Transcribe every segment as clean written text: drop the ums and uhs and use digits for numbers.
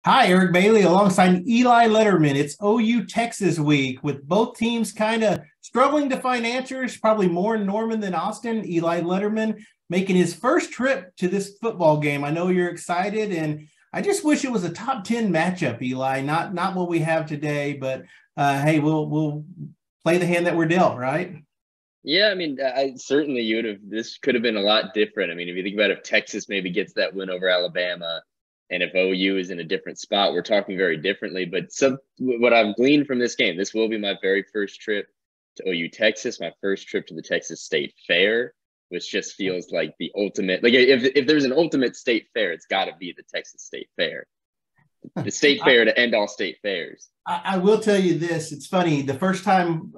Hi, Eric Bailey alongside Eli Lederman. It's OU Texas week with both teams kind of struggling to find answers, probably more in Norman than Austin. Eli Lederman making his first trip to this football game. I know you're excited, and I just wish it was a top 10 matchup, Eli, not what we have today, but hey, we'll play the hand that we're dealt, right? Yeah, I mean, I certainly you would have. This could have been a lot different. I mean, if you think about if Texas maybe gets that win over Alabama, and if OU is in a different spot, we're talking very differently. But what I've gleaned from this game, this will be my very first trip to OU Texas, my first trip to the Texas State Fair, which just feels like the ultimate. Like if there's an ultimate state fair, it's got to be the Texas State Fair, the state fair to end all state fairs. I will tell you this. It's funny. The first time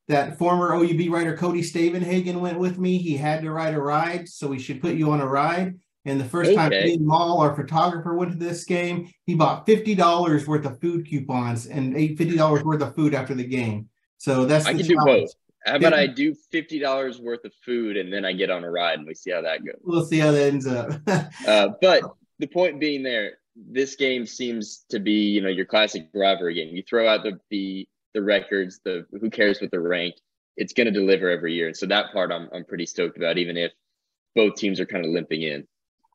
that former OUB writer Cody Stavenhagen went with me, he had to ride a ride, so we should put you on a ride. And the first time me and Maul, our photographer, went to this game, he bought $50 worth of food coupons and ate $50 worth of food after the game. So that's I can do both. How about I do $50 worth of food and then I get on a ride and we see how that goes. We'll see how that ends up. But the point being there, this game seems to be, your classic rivalry game. You throw out the records, the who cares what they're ranked. It's going to deliver every year. And so that part I'm pretty stoked about, even if both teams are kind of limping in.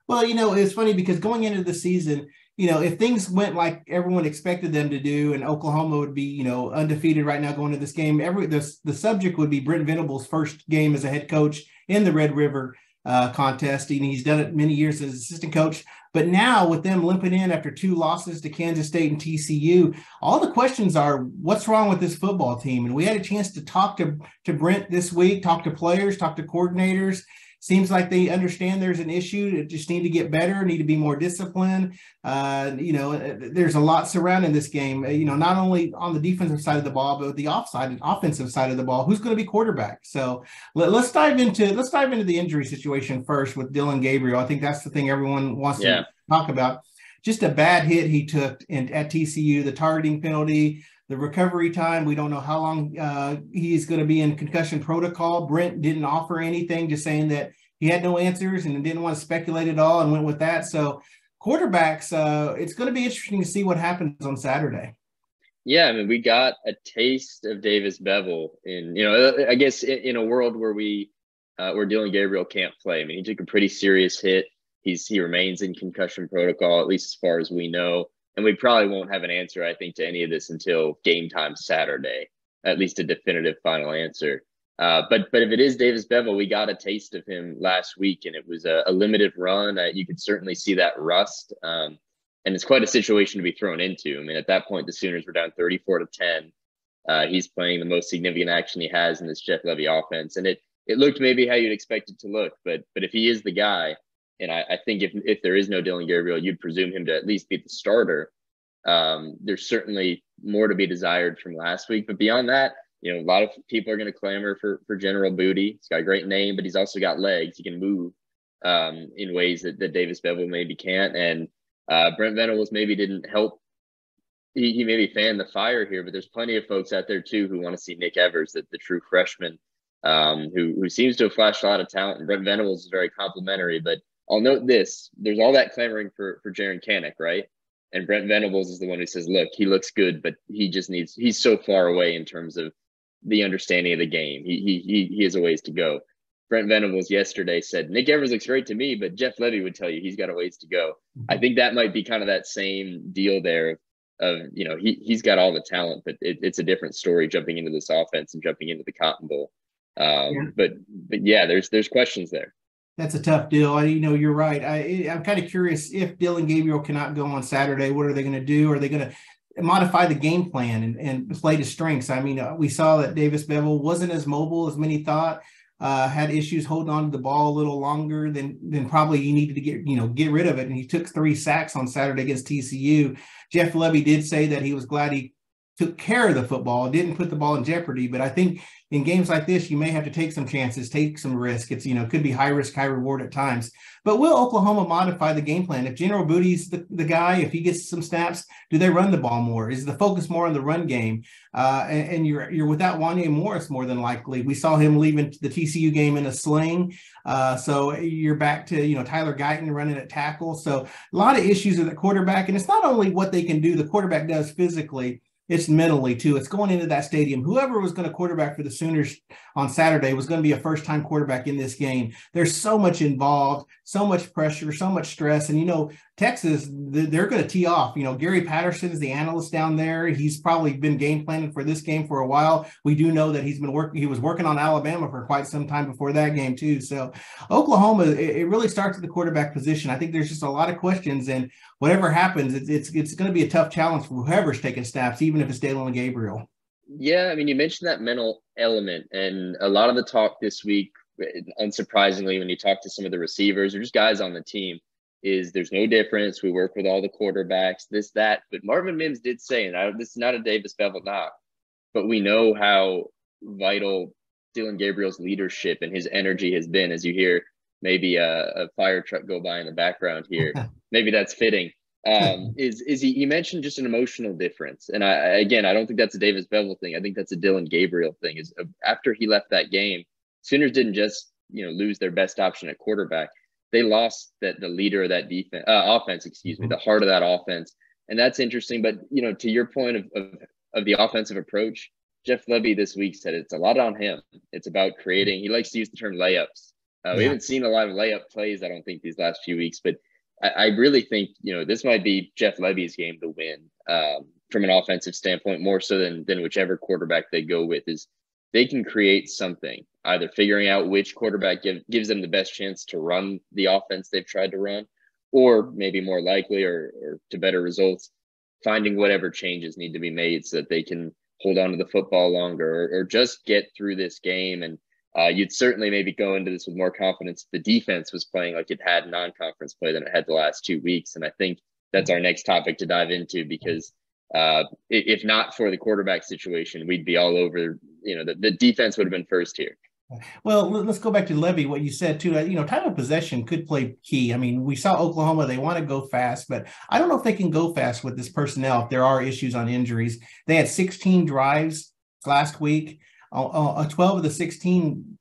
Well, it's funny because going into the season, if things went like everyone expected them to do and Oklahoma would be, undefeated right now going into this game, the subject would be Brent Venable's first game as a head coach in the Red River contest. And he's done it many years as assistant coach. But now with them limping in after 2 losses to Kansas State and TCU, all the questions are, what's wrong with this football team? And we had a chance to talk to Brent this week, talk to players, talk to coordinators. Seems like they understand there's an issue. They just need to get better, need to be more disciplined. There's a lot surrounding this game, not only on the defensive side of the ball, but the offensive side of the ball. Who's going to be quarterback? So let's dive into the injury situation first with Dillon Gabriel. I think that's the thing everyone wants to talk about. Just a bad hit he took at TCU, the targeting penalty, the recovery time. We don't know how long he's going to be in concussion protocol. Brent didn't offer anything, just saying that he had no answers and didn't want to speculate at all and went with that. So quarterbacks, it's going to be interesting to see what happens on Saturday. Yeah, I mean, we got a taste of Davis Beville in, I guess in a world where where Dillon Gabriel can't play. I mean, he took a pretty serious hit. He remains in concussion protocol, at least as far as we know. And we probably won't have an answer, I think, to any of this until game time Saturday, at least a definitive final answer. But if it is Davis Beville, we got a taste of him last week, and it was a limited run. You could certainly see that rust. And it's quite a situation to be thrown into. I mean, at that point, the Sooners were down 34-10. He's playing the most significant action he has in this Jeff Levy offense. And it looked maybe how you'd expect it to look. But if he is the guy, and I think if there is no Dillon Gabriel, you'd presume him to at least be the starter. There's certainly more to be desired from last week. But beyond that, a lot of people are going to clamor for General Booty. He's got a great name, but he's also got legs. He can move in ways that Davis Beville maybe can't. And Brent Venables maybe didn't help. He maybe fanned the fire here, but there's plenty of folks out there, too, who want to see Nick Evers, the true freshman, who seems to have flashed a lot of talent. And Brent Venables is very complimentary, but I'll note this. There's all that clamoring for Jaron Kanak, right? And Brent Venables is the one who says, look, he looks good, but he's so far away in terms of the understanding of the game. He has a ways to go. Brent Venables yesterday said, Nick Evers looks great to me, but Jeff Levy would tell you he's got a ways to go. I think that might be kind of that same deal there of, he's got all the talent, but it's a different story jumping into this offense and jumping into the Cotton Bowl. But yeah, there's questions there. That's a tough deal. You're right. I'm kind of curious if Dillon Gabriel cannot go on Saturday, what are they going to do? Are they going to modify the game plan and play to strengths? I mean, we saw that Davis Beville wasn't as mobile as many thought, had issues holding on to the ball a little longer than probably he needed to get rid of it. And he took 3 sacks on Saturday against TCU. Jeff Levy did say that he was glad he took care of the football, didn't put the ball in jeopardy. But I think in games like this, you may have to take some chances, take some risk. It's, it could be high risk, high reward at times. But will Oklahoma modify the game plan? If General Booty's the guy, if he gets some snaps, do they run the ball more? Is the focus more on the run game? And you're without Wanya Morris more than likely. We saw him leaving the TCU game in a sling. So you're back to, Tyler Guyton running at tackle. So a lot of issues with the quarterback. And it's not only what they can do, the quarterback does physically, it's mentally too. It's going into that stadium. Whoever was going to quarterback for the Sooners on Saturday was going to be a first-time quarterback in this game. There's so much involved, so much pressure, so much stress. And, Texas, they're going to tee off. Gary Patterson is the analyst down there. He's probably been game planning for this game for a while. We do know that he was working on Alabama for quite some time before that game too. So Oklahoma, it really starts at the quarterback position. I think there's just a lot of questions, and whatever happens, it's going to be a tough challenge for whoever's taking snaps, even if it's Dillon Gabriel. Yeah, you mentioned that mental element, and a lot of the talk this week, unsurprisingly, when you talk to some of the receivers or just guys on the team, is there's no difference. We work with all the quarterbacks, this, that. But Marvin Mims did say, and this is not a Davis Beville knock, but we know how vital Dillon Gabriel's leadership and his energy has been. As you hear maybe a fire truck go by in the background here, maybe that's fitting. He mentioned just an emotional difference. And I don't think that's a Davis Beville thing. I think that's a Dillon Gabriel thing. Is after he left that game, Sooners didn't just, lose their best option at quarterback. They lost the leader of that offense, the heart of that offense. And that's interesting. But, to your point of the offensive approach, Jeff Lebby this week said it's a lot on him. It's about creating. He likes to use the term layups. We haven't seen a lot of layup plays, I don't think, these last few weeks. But I really think, this might be Jeff Lebby's game to win from an offensive standpoint, more so than whichever quarterback they go with. Is they can create something, either figuring out which quarterback gives them the best chance to run the offense they've tried to run, or maybe more likely or to better results, finding whatever changes need to be made so that they can hold on to the football longer or just get through this game. And you'd certainly maybe go into this with more confidence. The defense was playing like it had non-conference play than it had the last 2 weeks. And I think that's our next topic to dive into, because if not for the quarterback situation, we'd be all over, the defense would have been first here. Well, let's go back to Lebby, what you said too. Time of possession could play key. We saw Oklahoma, they want to go fast, but I don't know if they can go fast with this personnel if there are issues on injuries. They had 16 drives last week. 12 of the 16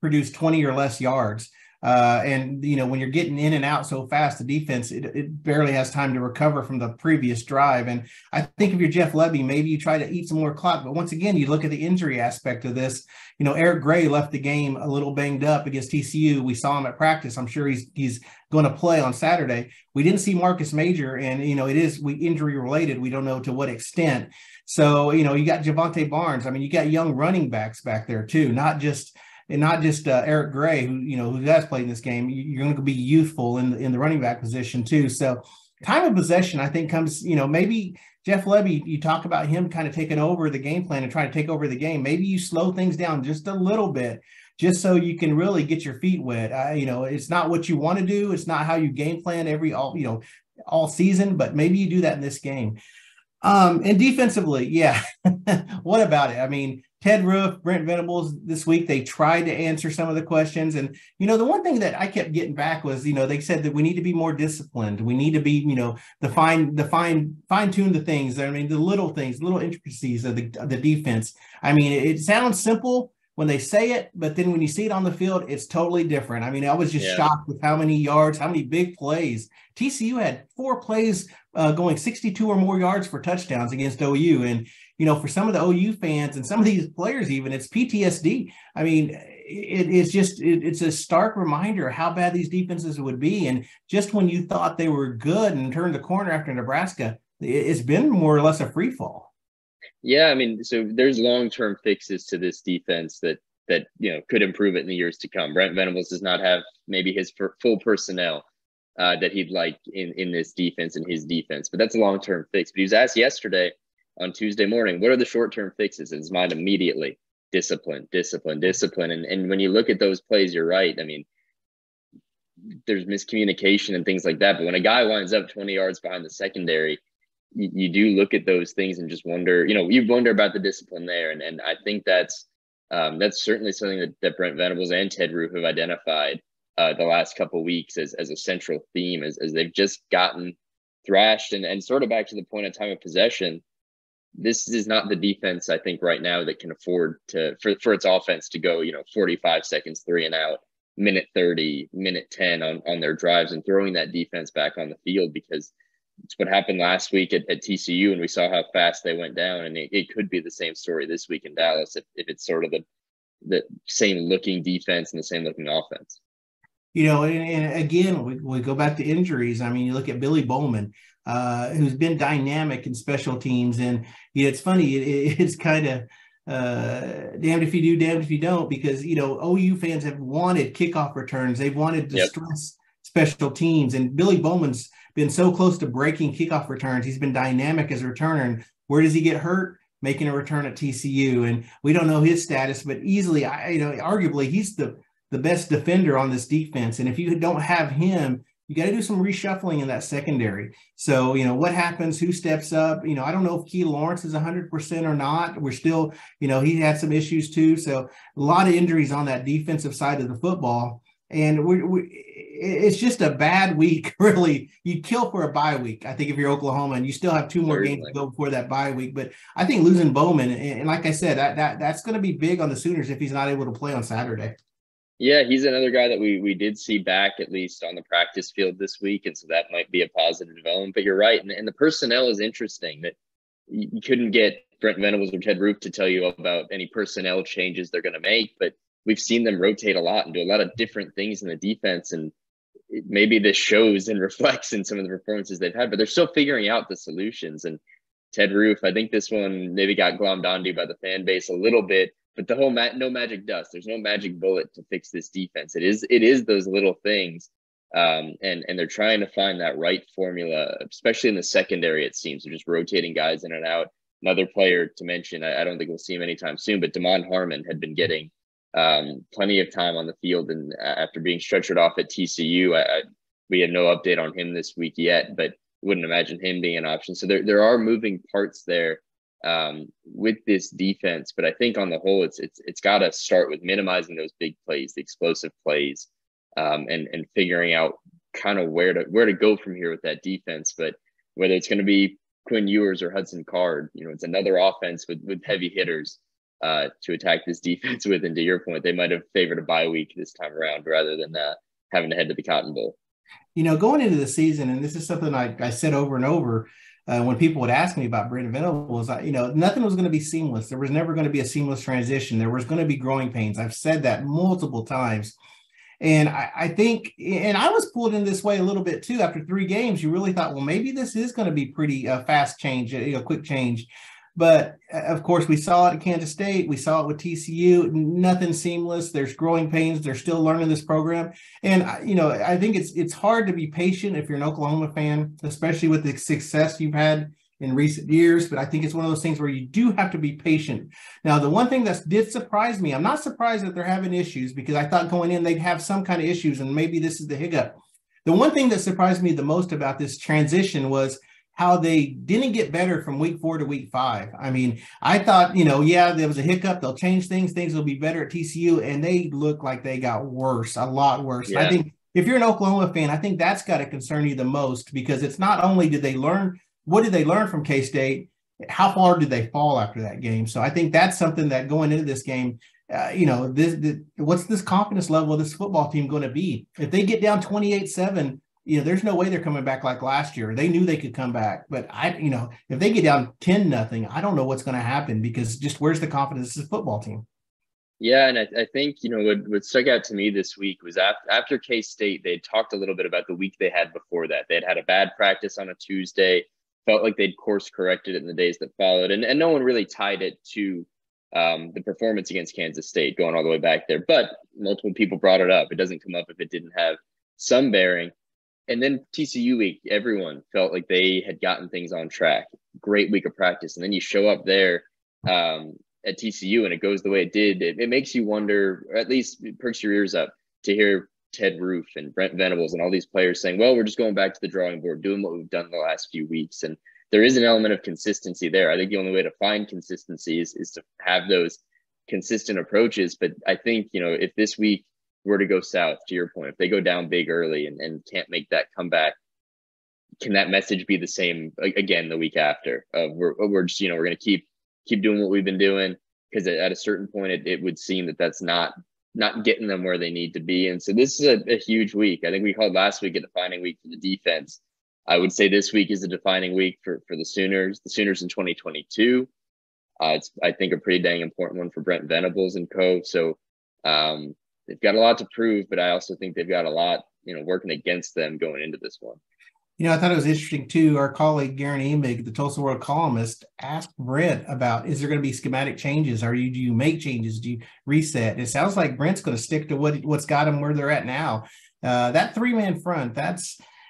produced 20 or less yards. And when you're getting in and out so fast, the defense, it barely has time to recover from the previous drive. And I think if you're Jeff Lebby, maybe you try to eat some more clock. But once again, you look at the injury aspect of this. Eric Gray left the game a little banged up against TCU. We saw him at practice. I'm sure he's going to play on Saturday. We didn't see Marcus Major, and it is injury related. We don't know to what extent. So you got Javante Barnes. You got young running backs back there too, not just Eric Gray, who has played in this game. You're going to be youthful in the running back position too. So time of possession, I think, comes, maybe Jeff Lebby, you talk about him kind of taking over the game plan and trying to take over the game. Maybe you slow things down just a little bit, just so you can really get your feet wet. It's not what you want to do. It's not how you game plan all season, but maybe you do that in this game. And defensively, yeah. What about it? Ted Roof, Brent Venables this week, they tried to answer some of the questions. And, the one thing that I kept getting back was, they said that we need to be more disciplined. We need to be, fine-tune the things. The little things, little intricacies of the defense. It sounds simple when they say it, but then when you see it on the field, it's totally different. I was just shocked with how many yards, how many big plays. TCU had 4 plays going 62 or more yards for touchdowns against OU. And, for some of the OU fans and some of these players, even, it's PTSD. It's a stark reminder of how bad these defenses would be. And just when you thought they were good and turned the corner after Nebraska, it's been more or less a free fall. Yeah, so there's long-term fixes to this defense that could improve it in the years to come. Brent Venables does not have maybe his full personnel that he'd like in this defense and his defense, but that's a long-term fix. But he was asked yesterday on Tuesday morning, what are the short-term fixes? And his mind immediately, discipline. And when you look at those plays, you're right. There's miscommunication and things like that. But when a guy winds up 20 yards behind the secondary, you do look at those things and just wonder, you wonder about the discipline there. And I think that's certainly something that Brent Venables and Ted Roof have identified the last couple of weeks as a central theme, as they've just gotten thrashed. And sort of back to the point of time of possession, this is not the defense, I think, right now that can afford for its offense to go, 45 seconds, 3 and out, minute 30, minute 10 on their drives, and throwing that defense back on the field, because it's what happened last week at TCU, and we saw how fast they went down. And it could be the same story this week in Dallas if it's sort of the same looking defense and the same looking offense. And again, we go back to injuries. I mean, you look at Billy Bowman, who's been dynamic in special teams. And it's funny, it's kind of damned if you do, damned if you don't, because, OU fans have wanted kickoff returns. They've wanted to stress special teams. And Billy Bowman's been so close to breaking kickoff returns. He's been dynamic as a returner. And where does he get hurt? Making a return at TCU. And we don't know his status, but easily, arguably, he's the best defender on this defense. And if you don't have him, you got to do some reshuffling in that secondary. So, what happens? Who steps up? I don't know if Key Lawrence is 100% or not. We're still, he had some issues too. So a lot of injuries on that defensive side of the football. And it's just a bad week, really. You'd kill for a bye week, I think, if you're Oklahoma, and you still have 2 more games to go before that bye week. But I think losing Bowman, and like I said, that's going to be big on the Sooners if he's not able to play on Saturday. Yeah, he's another guy that we did see back, at least on the practice field this week, and so that might be a positive development. But you're right, and the personnel is interesting. That you couldn't get Brent Venables or Ted Roof to tell you about any personnel changes they're going to make, but we've seen them rotate a lot and do a lot of different things in the defense, and maybe this shows and reflects in some of the performances they've had, but they're still figuring out the solutions. And Ted Roof, I think this one maybe got glommed onto by the fan base a little bit, but the whole no magic dust. There's no magic bullet to fix this defense. It is those little things, and they're trying to find that right formula, especially in the secondary. It seems they're just rotating guys in and out. Another player to mention, I don't think we'll see him anytime soon, but Damon Harmon had been getting plenty of time on the field, and after being stretchered off at TCU, we have no update on him this week yet, but wouldn't imagine him being an option. So there are moving parts there with this defense, but I think on the whole, it's got to start with minimizing those big plays, the explosive plays, and figuring out kind of where to go from here with that defense. But whether it's going to be Quinn Ewers or Hudson Card, it's another offense with heavy hitters to attack this defense with. And to your point, they might have favored a bye week this time around rather than having to head to the Cotton Bowl. Going into the season, and this is something I said over and over when people would ask me about Brent Venables, nothing was going to be seamless. There was never going to be a seamless transition. There was going to be growing pains. I've said that multiple times. And I think, and I was pulled in this way a little bit too. After 3 games, you really thought, well, maybe this is going to be pretty fast change, quick change. But of course, we saw it at Kansas State. We saw it with TCU. Nothing seamless. There's growing pains. They're still learning this program. And, I think it's hard to be patient if you're an Oklahoma fan, especially with the success you've had in recent years. But I think it's one of those things where you do have to be patient. Now, the one thing that did surprise me, I'm not surprised that they're having issues, because I thought going in they'd have some kind of issues, and maybe this is the hiccup. The one thing that surprised me the most about this transition was how they didn't get better from week 4 to week 5. I mean, I thought, there was a hiccup. They'll change things. Things will be better at TCU. And they look like they got worse, a lot worse. Yeah. I think if you're an Oklahoma fan, I think that's got to concern you the most, because it's not only did they learn, what did they learn from K-State? How far did they fall after that game? So I think that's something that going into this game, what's this confidence level of this football team going to be? If they get down 28-7, there's no way they're coming back like last year. They knew they could come back, but if they get down 10-0, I don't know what's going to happen, because just where's the confidence of the football team? Yeah, and I think, what stuck out to me this week was after K-State, they talked a little bit about the week they had before that. They had a bad practice on a Tuesday, felt like they'd course corrected it in the days that followed, and no one really tied it to the performance against Kansas State going all the way back there. But multiple people brought it up. It doesn't come up if it didn't have some bearing. And then TCU week, everyone felt like they had gotten things on track. Great week of practice. And then you show up there at TCU and it goes the way it did. It makes you wonder, or at least perks your ears up to hear Ted Roof and Brent Venables and all these players saying, well, we're just going back to the drawing board, doing what we've done the last few weeks. And there is an element of consistency there. I think the only way to find consistency is to have those consistent approaches. But I think, if this week were to go south, to your point, if they go down big early and can't make that comeback, can that message be the same again the week after? We're just, we're going to keep doing what we've been doing, because at a certain point it would seem that that's not getting them where they need to be. And so this is a huge week. I think we called last week a defining week for the defense. I would say this week is a defining week for the Sooners. The Sooners in 2022. It's, I think, a pretty dang important one for Brent Venables and co. So they've got a lot to prove, but I also think they've got a lot, working against them going into this one. I thought it was interesting too. Our colleague Garen Emig, the Tulsa World columnist, asked Brent about, is there going to be schematic changes? Do you make changes? Do you reset? And it sounds like Brent's going to stick to what's got them where they're at now. That 3-man front,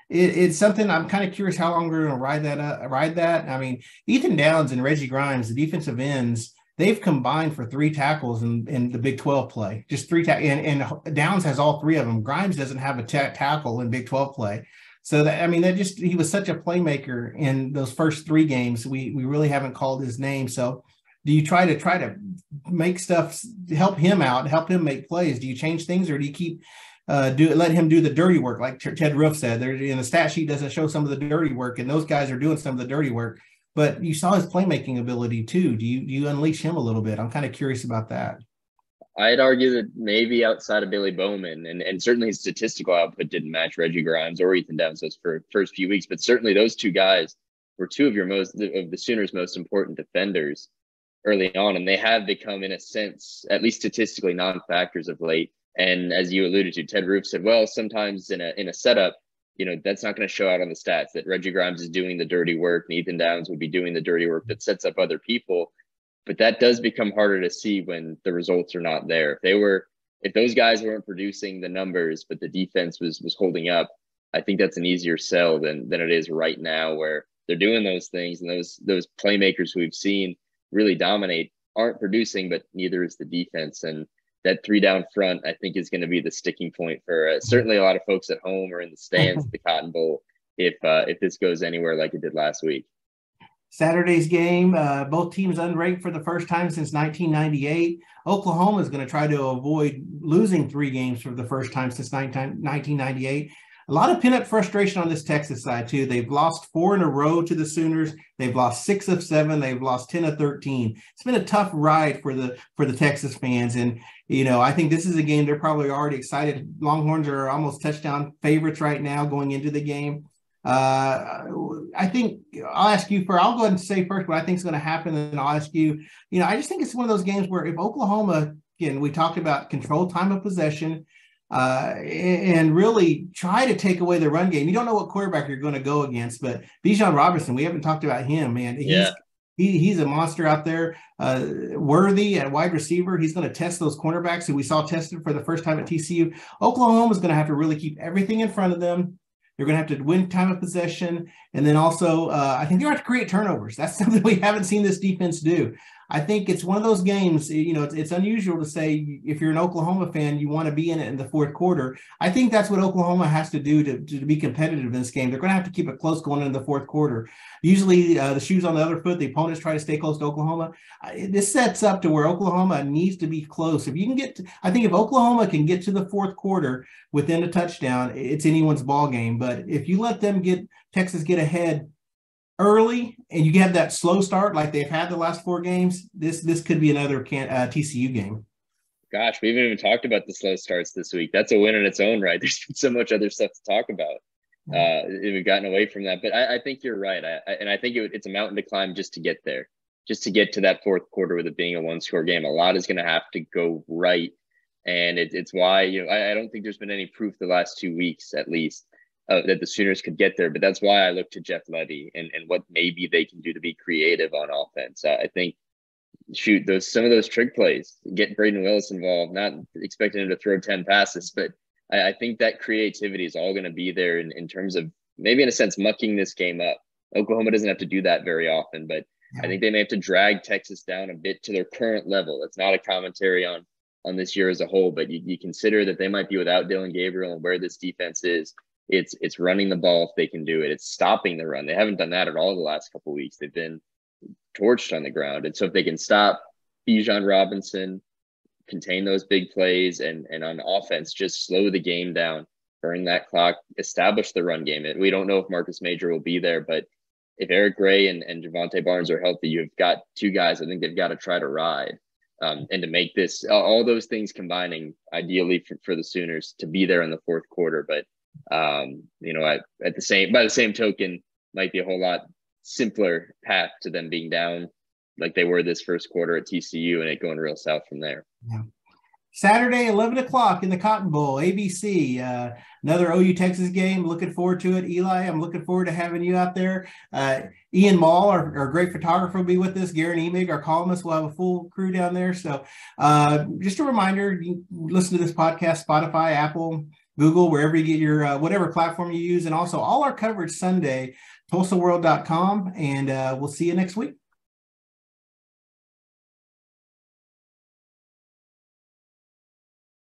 it's something I'm kind of curious how long we're going to ride that. I mean, Ethan Downs and Reggie Grimes, the defensive ends, they've combined for 3 tackles in the Big 12 play. Just 3 and Downs has all 3 of them. Grimes doesn't have a tackle in Big 12 play. So he was such a playmaker in those first 3 games. We really haven't called his name. So do you try to make stuff, help him out, help him make plays? Do you change things, or do you keep let him do the dirty work? Like Ted Roof said, in the stat sheet doesn't show some of the dirty work, and those guys are doing some of the dirty work. But you saw his playmaking ability too. Do you unleash him a little bit? I'm kind of curious about that. I'd argue that maybe outside of Billy Bowman, and certainly his statistical output didn't match Reggie Grimes or Ethan Downs those first few weeks, but certainly those 2 guys were 2 of the Sooners' most important defenders early on, and they have become, in a sense, at least statistically, non-factors of late. And as you alluded to, Ted Roof said, well, sometimes in a setup, that's not going to show out on the stats, that Reggie Grimes is doing the dirty work and Ethan Downs would be doing the dirty work that sets up other people. But that does become harder to see when the results are not there. If those guys weren't producing the numbers, but the defense was holding up, I think that's an easier sell than it is right now, where they're doing those things, and those playmakers who we've seen really dominate aren't producing, but neither is the defense. And that 3 down front, I think, is going to be the sticking point for certainly a lot of folks at home or in the stands at the Cotton Bowl if this goes anywhere like it did last week. Saturday's game, both teams unranked for the first time since 1998. Oklahoma is going to try to avoid losing 3 games for the first time since 1998. A lot of pent-up frustration on this Texas side, too. They've lost 4 in a row to the Sooners. They've lost 6 of 7. They've lost 10 of 13. It's been a tough ride for the Texas fans. And, I think this is a game they're probably already excited. Longhorns are almost touchdown favorites right now going into the game. I think I'll go ahead and say first what I think is going to happen, and then I'll ask you. I just think it's one of those games where if Oklahoma, again, we talked about control time of possession, and really try to take away the run game. You don't know what quarterback you're going to go against, but Bijan Robinson, we haven't talked about him, man. He's a monster out there. Worthy at wide receiver. He's going to test those cornerbacks who we saw tested for the first time at TCU. Oklahoma's going to have to really keep everything in front of them. They're going to have to win time of possession. And then also, I think they're going to have to create turnovers. That's something we haven't seen this defense do. I think it's one of those games, it's unusual to say if you're an Oklahoma fan, you want to be in it in the 4th quarter. I think that's what Oklahoma has to do to be competitive in this game. They're going to have to keep it close going into the 4th quarter. Usually the shoe's on the other foot. The opponents try to stay close to Oklahoma. This sets up to where Oklahoma needs to be close. If you can I think if Oklahoma can get to the 4th quarter within a touchdown, it's anyone's ball game. But if you let them Texas get ahead early and you have that slow start like they've had the last 4 games, this could be another TCU game. Gosh, we haven't even talked about the slow starts this week. That's a win in its own right. There's been so much other stuff to talk about. We've gotten away from that, but I think you're right. I think it's a mountain to climb just to get there, just to get to that 4th quarter with it being a 1-score game. A lot is going to have to go right, and it's why I don't think there's been any proof the last 2 weeks at least that the Sooners could get there. But that's why I look to Jeff Levy and what maybe they can do to be creative on offense. I think some of those trick plays, get Braden Willis involved, not expecting him to throw 10 passes, but I think that creativity is all going to be there in terms of maybe in a sense mucking this game up. Oklahoma doesn't have to do that very often, but I think they may have to drag Texas down a bit to their current level. It's not a commentary on this year as a whole, but you consider that they might be without Dillon Gabriel and where this defense is. It's running the ball if they can do it. It's stopping the run. They haven't done that at all the last couple of weeks. They've been torched on the ground. And so if they can stop Bijan Robinson, contain those big plays, and on offense, just slow the game down, burn that clock, establish the run game. And we don't know if Marcus Major will be there, but if Eric Gray and Javonte Barnes are healthy, you've got two guys I think they've got to try to ride. And to make this, all those things combining, ideally for the Sooners to be there in the fourth quarter. But, by the same token, might be a whole lot simpler path to them being down like they were this first quarter at TCU and it going real south from there. Yeah. Saturday, 11 o'clock in the Cotton Bowl, ABC, another OU Texas game. Looking forward to it. Eli, I'm looking forward to having you out there. Ian Mall, our great photographer, will be with us. Garen Emig, our columnist, will have a full crew down there. So just a reminder, you listen to this podcast, Spotify, Apple, Google, wherever you get your, whatever platform you use. And also all our coverage Sunday, TulsaWorld.com. And we'll see you next week.